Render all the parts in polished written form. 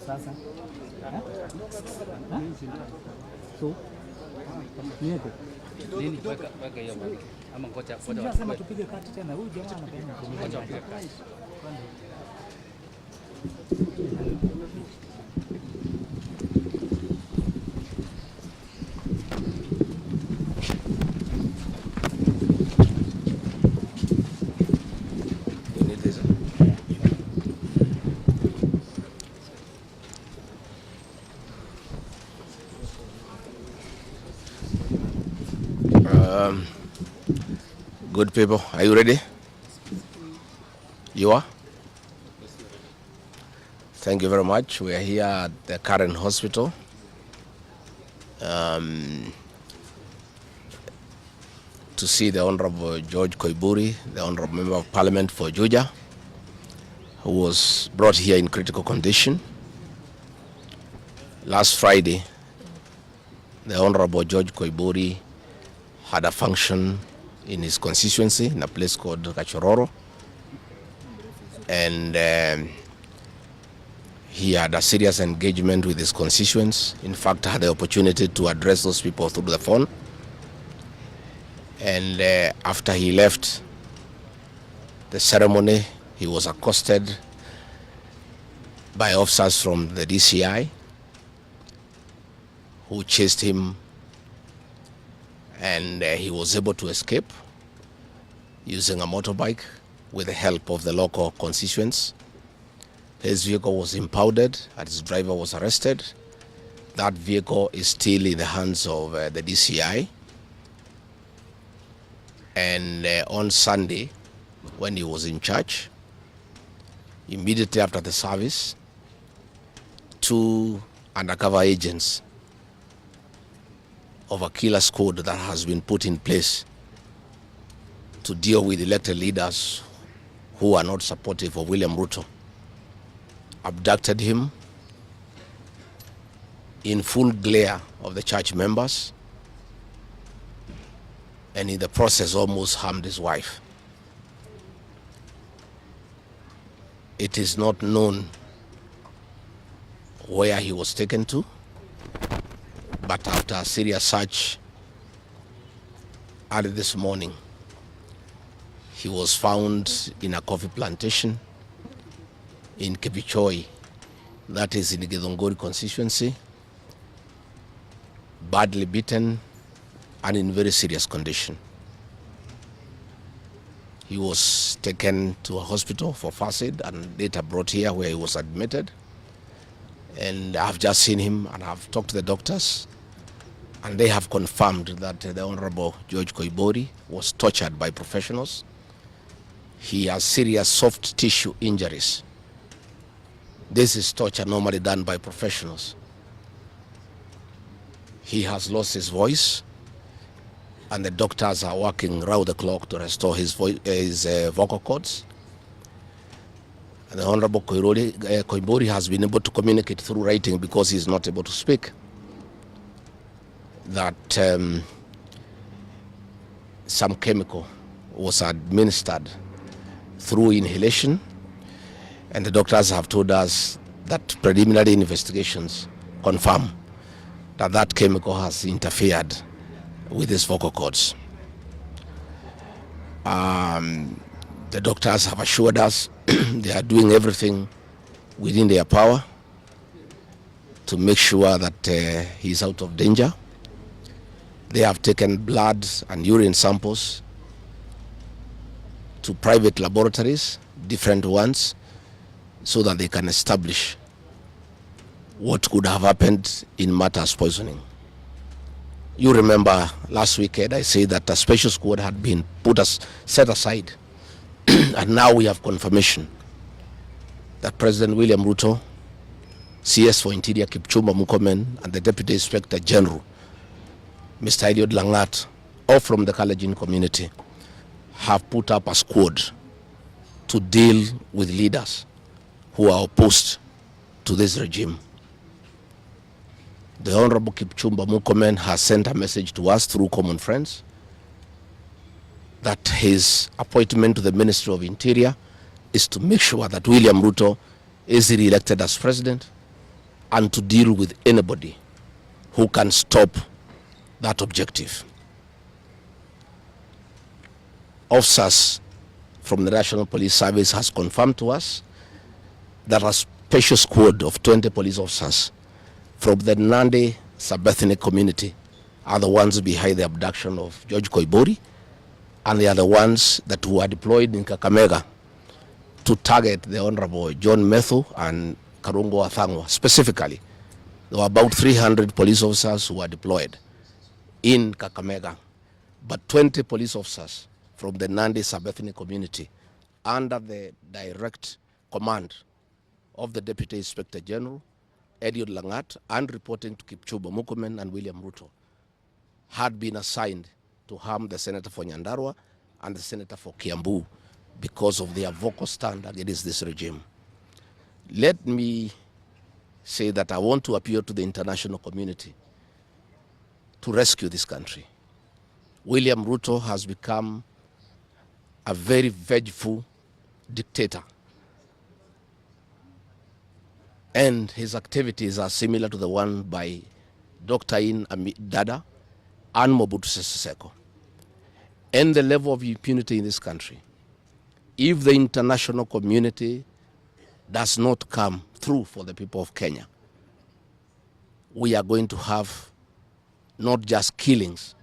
Sasa. So. Niweke. Nini weka hiyo bwana. Ama ngoja sema tupige kati tena. Huyu jamaa anapenda ngoja tupige kati. Good people, are you ready? You are? Thank you very much. We are here at the current hospital. To see the Honorable George Koiburi, the Honorable Member of Parliament for Juja, who was brought here in critical condition. Last Friday, the Honorable George Koiburi had a function in his constituency in a place called Gachagua, and he had a serious engagement with his constituents. In fact, I had the opportunity to address those people through the phone. And after he left the ceremony, he was accosted by officers from the DCI who chased him, and he was able to escape using a motorbike with the help of the local constituents. His vehicle was impounded and his driver was arrested. That vehicle is still in the hands of the DCI. And on Sunday, when he was in church, immediately after the service, 2 undercover agents of a killer squad that has been put in place to deal with elected leaders who are not supportive of William Ruto abducted him in full glare of the church members, and in the process almost harmed his wife. It is not known where he was taken to, but after a serious search early this morning, he was found in a coffee plantation in Kibichoi, that is in the Githunguri constituency, badly beaten and in very serious condition. He was taken to a hospital for first aid and later brought here where he was admitted. And I've just seen him and I've talked to the doctors, and they have confirmed that the Honorable George Koiburi was tortured by professionals. He has serious soft tissue injuries. This is torture normally done by professionals. He has lost his voice, and the doctors are working round the clock to restore his vocal cords. And the Honorable Koiburi has been able to communicate through writing because he is not able to speak. That some chemical was administered through inhalation, and the doctors have told us that preliminary investigations confirm that that chemical has interfered with his vocal cords. The doctors have assured us they are doing everything within their power to make sure that he is out of danger. They have taken blood and urine samples to private laboratories, different ones, so that they can establish what could have happened in Mata's poisoning. You remember last weekend I said that a special squad had been set aside and now we have confirmation that President William Ruto, CS for Interior Kipchumba Murkomen, and the Deputy Inspector General, Mr. Eliud Langat, all from the Kalenjin community, have put up a squad to deal with leaders who are opposed to this regime. The Honorable Kipchumba Murkomen has sent a message to us through common friends that his appointment to the Ministry of Interior is to make sure that William Ruto is re-elected as president and to deal with anybody who can stop that objective. Officers from the National Police Service has confirmed to us that a special squad of 20 police officers from the Nandi sub-ethnic community are the ones behind the abduction of George Koibori, and they are the ones that were deployed in Kakamega to target the Honorable John Methu and Karungo Athangwa. Specifically, there were about 300 police officers who were deployed in Kakamega, but 20 police officers from the Nandi sub-ethnic community under the direct command of the Deputy Inspector General, Eliud Langat, and reporting to Kipchumba Murkomen and William Ruto, had been assigned to harm the Senator for Nyandarua and the Senator for Kiambu because of their vocal stand against this regime. Let me say that I want to appeal to the international community to rescue this country. William Ruto has become a very vengeful dictator, and his activities are similar to the one by Dr. Dada and Mobutu Sese Seko. And the level of impunity in this country, if the international community does not come through for the people of Kenya, we are going to have not just killings,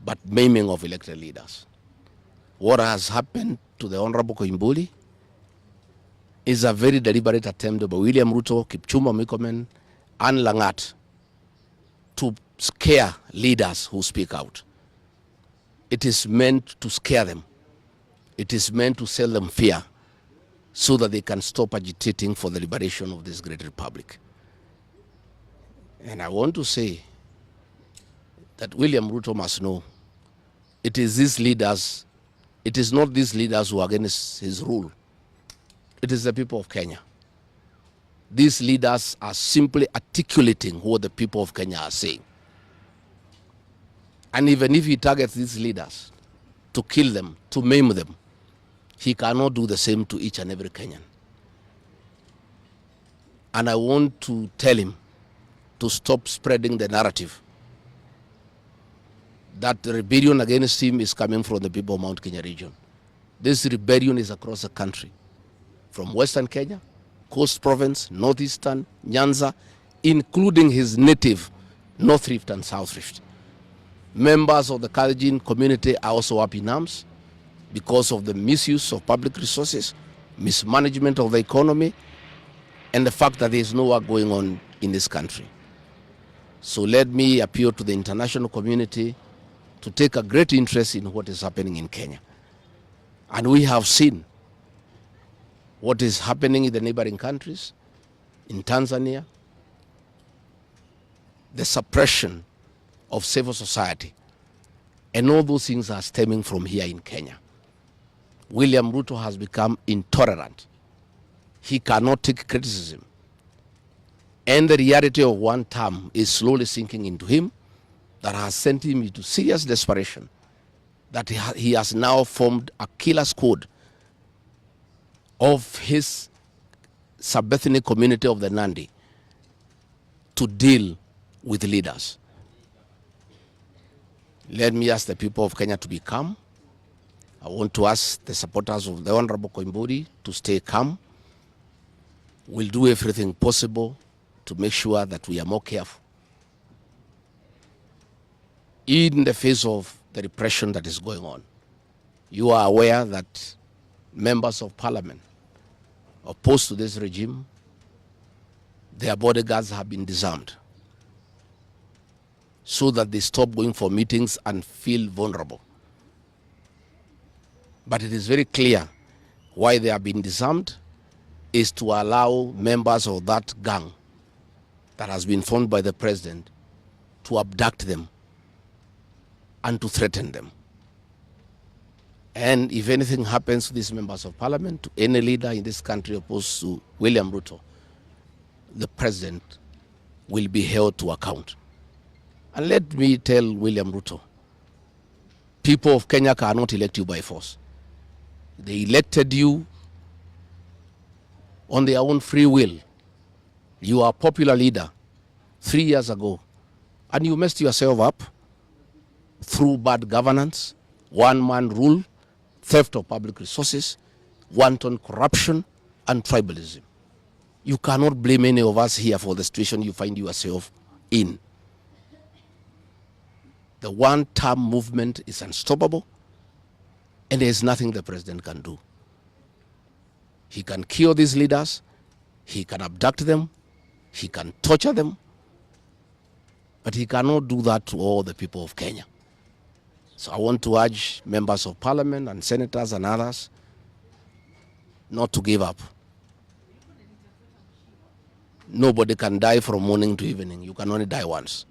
but maiming of elected leaders. What has happened to the Honorable Koimburi is a very deliberate attempt by William Ruto, Kipchumba Murkomen, and Langat to scare leaders who speak out. It is meant to scare them. It is meant to sell them fear so that they can stop agitating for the liberation of this great republic. And I want to say that William Ruto must know it is these leaders, it is not these leaders who are against his rule. It is the people of Kenya. These leaders are simply articulating what the people of Kenya are saying. And even if he targets these leaders to kill them, to maim them, he cannot do the same to each and every Kenyan. And I want to tell him to stop spreading the narrative that the rebellion against him is coming from the people of Mount Kenya region. This rebellion is across the country, from Western Kenya, Coast Province, Northeastern, Nyanza, including his native North Rift and South Rift. Members of the Kalenjin community are also up in arms because of the misuse of public resources, mismanagement of the economy, and the fact that there is no work going on in this country. So let me appeal to the international community to take a great interest in what is happening in Kenya. And we have seen what is happening in the neighboring countries, in Tanzania, the suppression of civil society, and all those things are stemming from here in Kenya. William Ruto has become intolerant. He cannot take criticism. And the reality of one term is slowly sinking into him, that has sent him into serious desperation, that he has now formed a killer squad of his sub-ethnic community of the Nandi to deal with leaders. Let me ask the people of Kenya to be calm. I want to ask the supporters of the Honorable Koimburi to stay calm. We'll do everything possible to make sure that we are more careful in the face of the repression that is going on. You are aware that members of parliament opposed to this regime, their bodyguards have been disarmed so that they stop going for meetings and feel vulnerable. But it is very clear why they have been disarmed is to allow members of that gang that has been formed by the president to abduct them and to threaten them. And if anything happens to these members of parliament, to any leader in this country opposed to William Ruto, the president will be held to account. And let me tell William Ruto, people of Kenya cannot elect you by force. They elected you on their own free will. You are a popular leader 3 years ago, and you messed yourself up through bad governance, one-man rule, theft of public resources, wanton corruption, and tribalism. You cannot blame any of us here for the situation you find yourself in. The one-term movement is unstoppable, and there is nothing the president can do. He can kill these leaders, he can abduct them, he can torture them, but he cannot do that to all the people of Kenya. So I want to urge members of parliament and senators and others not to give up. Nobody can die from morning to evening. You can only die once.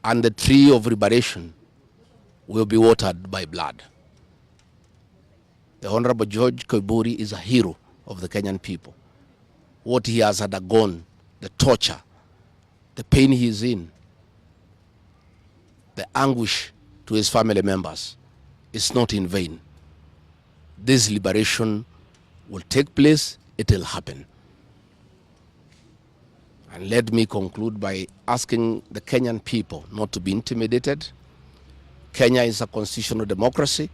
And the tree of liberation will be watered by blood. The Honorable George Koiburi is a hero of the Kenyan people. What he has undergone, the torture, the pain he is in, the anguish to his family members is not in vain. This liberation will take place, it will happen. And let me conclude by asking the Kenyan people not to be intimidated. Kenya is a constitutional democracy.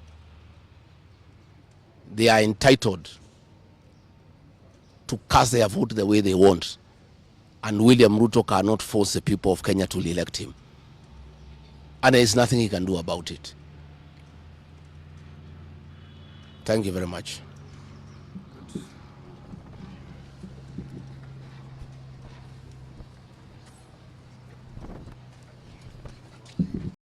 They are entitled to cast their vote the way they want. And William Ruto cannot force the people of Kenya to elect him. And there is nothing he can do about it. Thank you very much.